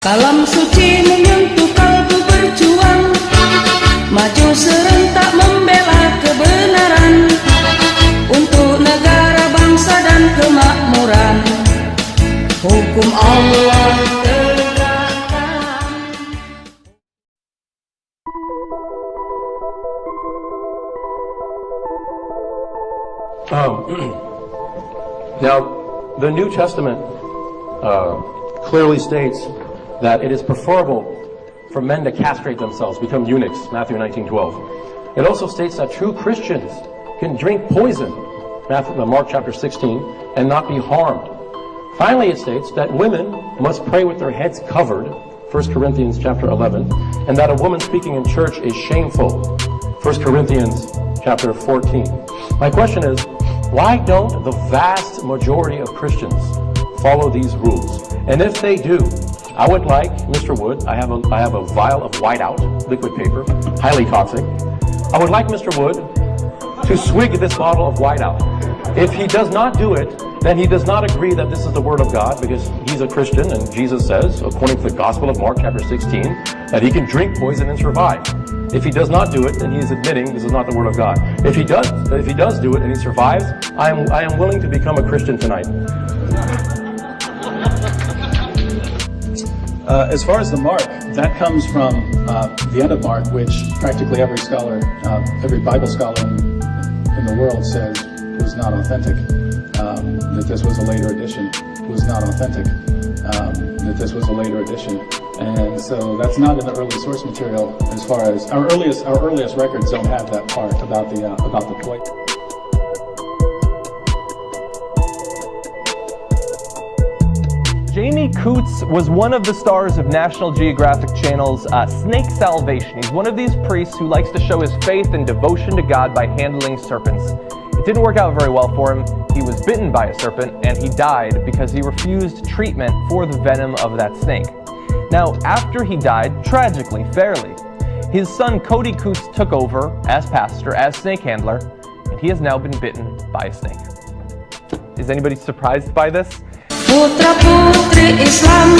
Kalam suci menyentuh kalbu berjuang, maju serentak membela kebenaran, untuk negara, bangsa dan kemakmuran, hukum Allah tegakkan. Now, the New Testament clearly states that it is preferable for men to castrate themselves, become eunuchs, Matthew 19:12. It also states that true Christians can drink poison, Mark chapter 16, and not be harmed. Finally, it states that women must pray with their heads covered, 1 Corinthians chapter 11, and that a woman speaking in church is shameful, 1 Corinthians chapter 14. My question is, why don't the vast majority of Christians follow these rules? And if they do, I would like Mr. Wood, I have a vial of whiteout, liquid paper, highly toxic. I would like Mr. Wood to swig this bottle of whiteout. If he does not do it, then he does not agree that this is the Word of God, because he's a Christian and Jesus says, according to the Gospel of Mark chapter 16, that he can drink poison and survive. If he does not do it, then he is admitting this is not the Word of God. If he does do it and he survives, I am willing to become a Christian tonight. As far as the mark, that comes from the end of Mark, which practically every scholar, every Bible scholar in the world says was not authentic. That this was a later edition. Was not authentic. That this was a later edition. And so that's not in the early source material. As far as our earliest records don't have that part about the point. Jamie Coots was one of the stars of National Geographic Channel's Snake Salvation. He's one of these priests who likes to show his faith and devotion to God by handling serpents. It didn't work out very well for him. He was bitten by a serpent and he died because he refused treatment for the venom of that snake. Now, after he died, tragically, fairly, his son Cody Coots took over as pastor, as snake handler, and he has now been bitten by a snake. Is anybody surprised by this? Putra putri Islam